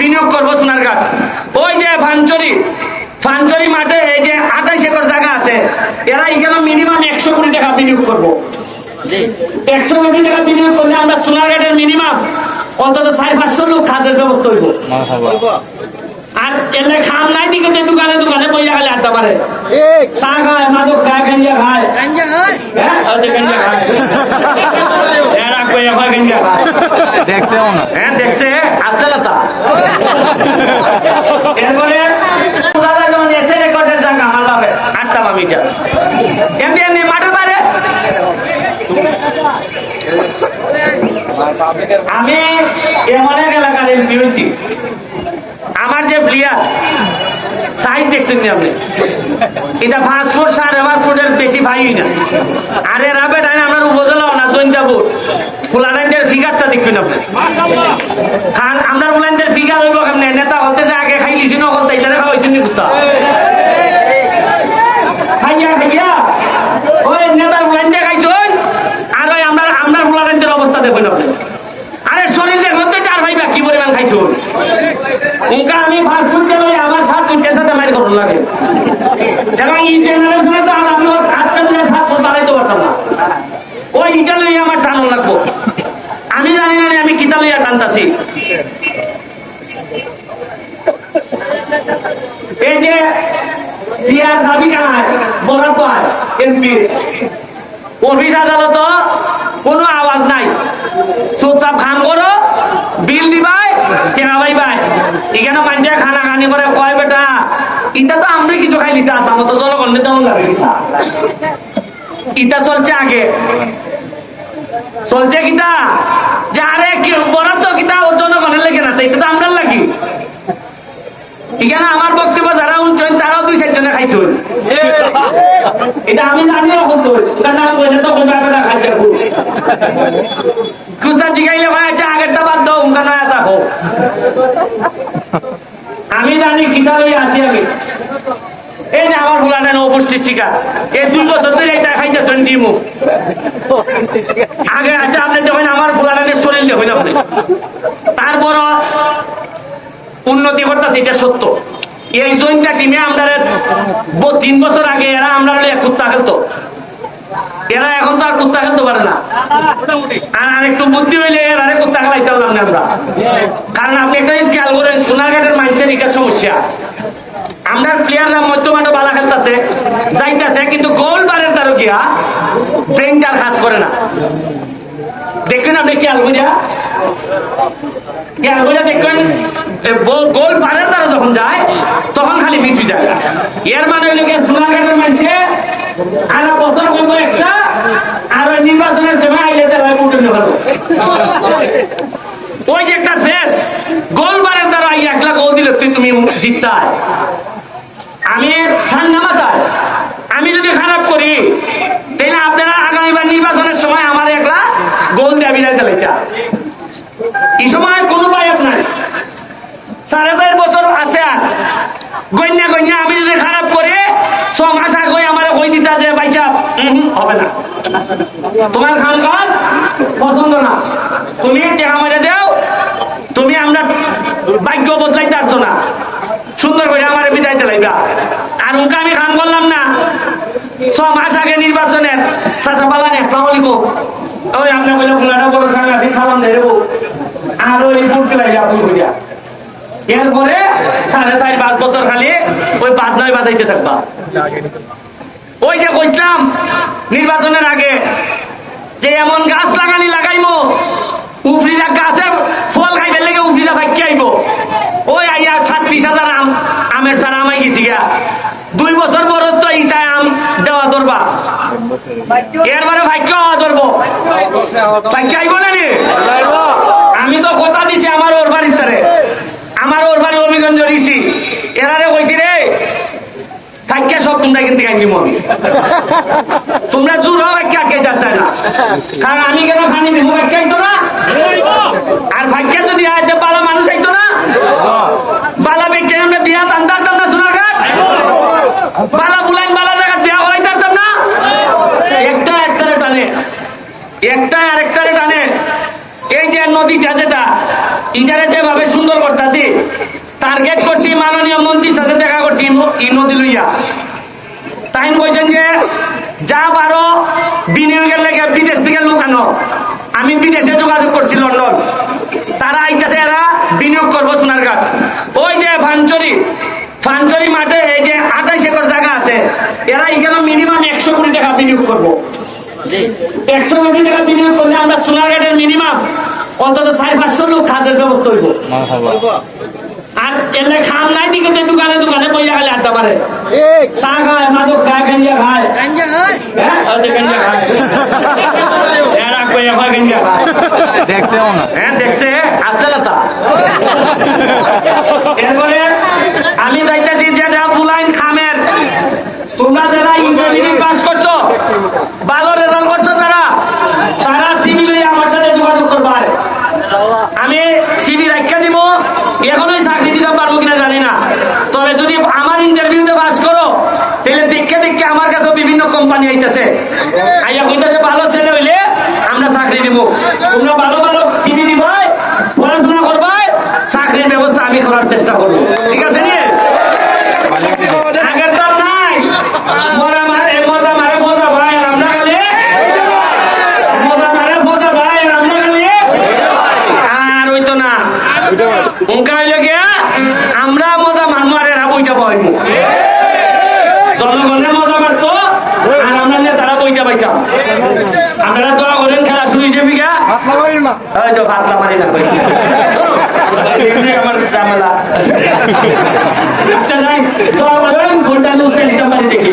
বিনিয়োগ করবো সোনারঘাট। ওই যে ফানচরি মাঠে এই যে 28 একর জায়গা আছে, এরা এখানে মিনিমাম 100 কোটি টাকা বিনিয়োগ করবো। 100 কোটি টাকা বিনিয়োগ করলে আমরা সোনারঘাটের মিনিমাম অন্তত 400-500 লোক কাজের ব্যবস্থা হইব। আর এলে খাম নাই দিকে দোকানে দোকানে বইয়া গেলে আড্ডা মারে, চা খায়, মাদক খায়, গাঞ্জা খায়, হ্যাঁ দেখছে আসতে লতা। এরপরে এসে রেকর্ডের জায়গা আমার বাপে 8টা বামিটা এমনি এমনি মাঠে পারে। আমি এমন এক এলাকার এমপি হয়েছি, আমার যে প্লেয়ার সাইজ দেখছেন আপনি, এটা 5 ফুট 5.5 ফুটের বেশি ভাই না। আর এর আবে টাইম আপনার উপজেলাও না, জৈন্তাপুর ফুলারাইন্ডের ফিগারটা দেখবেন আপনি। খান আমরা ফুলারাইন্ডের ফিগার হইব কেমনে? নেতা হতে যে আগে খাই লিছি নকল তাই তারা খাওয়াইছেন নি বুঝতা খাইয়া ওই নেতার ফুলারাইন্ডে খাইছেন। আর ওই আমরা ফুলারাইন্ডের অবস্থা দেখবেন আপনি। আরে শরীর দেখলেন তো চার ভাই কি পরিমাণ খাইছেন। উনকা আমি ফাস্ট ফুড খেলে আমার 7 ফুটের সাথে মাইর করুন লাগে, এবং এই জেনারেশনে তো আমি 7 ফুট বাড়াইতে পারতাম না। ওই ইটা লইয়া আমার টানো লাগবো। আমি জানি না আমি কিতা লইয়া টানতাছি। এই যে বিয়ার দাবি কানায় বরাদ্দ হয় এমপি অফিস আদালত কোনো আওয়াজ নাই, চুপচাপ খান করো, বিল দিবাই টেকা পাইবাই। এখানে মানুষের খানা খানি করে কয় বেটা ইটা তো আমরা কিছু খাই লিখা আমার তো জনগণ তেমন লাগে ইটা চলছে আগে চলছে কিতা যে আরে বরাদ্দ কিতা ও জনগণের লেগে না, এটা তো আমরা লাগি। এখানে আমার বক্তব্য যারা উঠছেন তারাও 2-4 জনে খাইছেন, এটা আমি জানি এখন তো নাম বলে তো বেটা খাইছে কুস্তা জিগাইলে ভাই আচ্ছা আগেরটা বাদ দাও উনকা নয়া থাকো। আমি জানি কিতা লই আছি আমি। এই যে আমার ফুলাটা অপুষ্টির শিকার, এই 2 বছর ধরে এটা খাইতেছেন ডিমু আগে। আচ্ছা আপনি দেখেন আমার ফুলাটাকে শরীর দেখেন আপনি, তারপর উন্নতি করতেছে, এটা সত্য। এই জয়টা টিমে আমরা 3 বছর আগে এরা আমরা কুত্তা খেলতো, এরা এখন তো আর কুত্তা খেলতে পারে না। আর একটু বুদ্ধি হইলে এরা কুত্তা খেলাইতে পারলাম না আমরা। কারণ আপনি একটা জিনিস খেয়াল করেন, সোনারঘাটের মানুষের এটার সমস্যা, আমরা প্লেয়াররা মধ্যমাঠে বালা খেলতেছে যাইতেছে, কিন্তু গোল বারের তারও গিয়া ব্রেনটার কাজ করে না। দেখবেন আপনি খেয়াল করিয়া দেখবেন গোল বারের তারা যখন যায় তখন খালি মিশি যায়। এর মানে হইল গিয়ে সোনারঘাটের মানুষে আনা বছর করবো একটা, আর ওই নির্বাচনের সময় আইলে তারা উঠে নেওয়া ওই যে একটা ফেস গোল বারের দ্বারা 1 লাখ গোল দিলে তুমি জিততা। আমি ঠান্ডা মাথায় আমি যদি খারাপ করি তাহলে আপনারা আগামীবার নির্বাচনের সময় আমার 1 লাখ গোল দিয়ে বিদায় দিলাইতা। এই সময় কোনো পাইপ নাই, 4.5 বছর আছে। আর গন্যা আমি যদি খারাপ করে 6 মাস আগে আমার কই দিতা যে ভাইসা হবে না, তোমার খান কাজ পছন্দ না, তুমি টেকা মেরে দেও, তুমি আমরা ভাগ্য বদলাইতে আসছো না, সুন্দর করে আমার বিদায় দিলাইবা। আর উনকে আমি খান করলাম না 6 মাস আগে নির্বাচনের চাচা পালানি আসসালামু আলাইকুম, ওই আপনি বলে ফুলাটা বড় সাংঘাতিক সালাম দিয়ে দেবো, আর ওই ফুট দিলাই ভুল করিয়া। এরপরে 4.5-5 বছর খালি ওই 5-9 বাজাইতে থাকবা। ওই যে কইছিলাম নির্বাচনের আগে যে এমন গাছ লাগাইমো উফরিরা গাছে ফল খাইবে লেগে উফরিরা ভাগ্যে আইব। ওই আইয়া 37,000 আমের সারা আমাই গেছি গা 2 বছর পর তো ইটাই আম দেওয়া ধরবা, এরপরে ভাগ্য হওয়া ধরবো, ভাগ্য আইব না নি। আমি তো কথা দিছি আমার ওর বাড়ির তারে, আমার ওর বাড়ি অভিগঞ্জ দিছি, এরারে কইছি রে ভাগ্য সব তোমরা কিন্তু খাই দিব, তোমরা জোর হওয়া ভাগ্য আটকাই যাচ্ছে না, কারণ আমি কেন খানি দিব ভাগ্য আইতো না। আর ভাগ্য যদি আইতে বালা মানুষ আইতো না, বালা বেচে আমরা বিয়া টানতাম না, সোনারঘাট বালা বুলাইন বালা জায়গা বিয়া হওয়াই পারতাম না। একটা একটারে টানে, একটা আরেকটারে টানে। এই যে নদীটা যেটা ইটারে যেভাবে সুন্দর করতেছি টার্গেট করছি মাননীয় মন্ত্রীর সাথে দেখা করছি নদী লইয়া। তাই বলছেন যে যা পারো বিনিয়োগের লেগে বিদেশ থেকে লোক আনো। আমি বিদেশে যোগাযোগ করছি লন্ডন, তারা আইতেছে, এরা বিনিয়োগ করবো সোনারঘাট। ওই যে ফানচরি মাঠে এই যে 28 একর জায়গা আছে, এরা এখানে মিনিমাম 100 কোটি টাকা বিনিয়োগ করবো। 100 কোটি টাকা বিনিয়োগ করলে আমরা সোনারঘাটের মিনিমাম অন্তত 400-500 লোক কাজের ব্যবস্থা হইব। আর এলে খাম নাই দিকে দোকানে দোকানে বইয়া গেলে আড্ডা মারে, চা খায়, মাদক খায়, গাঞ্জা খায়। হ্যাঁ, গাঞ্জা খায়, এরা কইয়া খায় গাঞ্জা খায়। হ্যাঁ দেখছে, আসতে না তা। এরপরে আমি চাইতেছি যে ফুলাইন খামের, তোমরা যারা ইন্টারমিডিয়েট পাস করছো, ভালো রেজাল্ট করছো, যারা সারা সিভি লইয়া আমার সাথে যোগাযোগ করবা। আমি সিভি রাখা দিব, এখনোই চাকরি দিতে পারবো কিনা জানি না, তবে যদি আমার ইন্টারভিউতে পাস করো তাহলে দেখে দেখে আমার কাছে বিভিন্ন কোম্পানি আইতেছে, আইয়া কইতেছে ভালো ছেলে হইলে আমরা চাকরি দিব। তোমরা ভালো ভালো সিভি দিবাই, পড়াশোনা করবাই, চাকরির ব্যবস্থা আমি করার চেষ্টা করবো। ঠিক আছে নি? আগের দল নাই, মজা মারে মজা ভাই, আর আমরা খালি মজা মারে মজা ভাই, আর আমরা খালি আর হইতো না। উনকা হইল গিয়া আমরা মজা মারমু আর এরা বইটা পাইব। জনগণের মজা মারতো আর আমরা নেতারা বইটা পাইতাম। আপনারা দোয়া করেন, খেলা শুরু হয়েছে বিঘা হয়তো ভাতলা মারি না আমার ঝামেলা। আচ্ছা যাই, দোয়া করেন, ঘন্টা লুচে দেখি।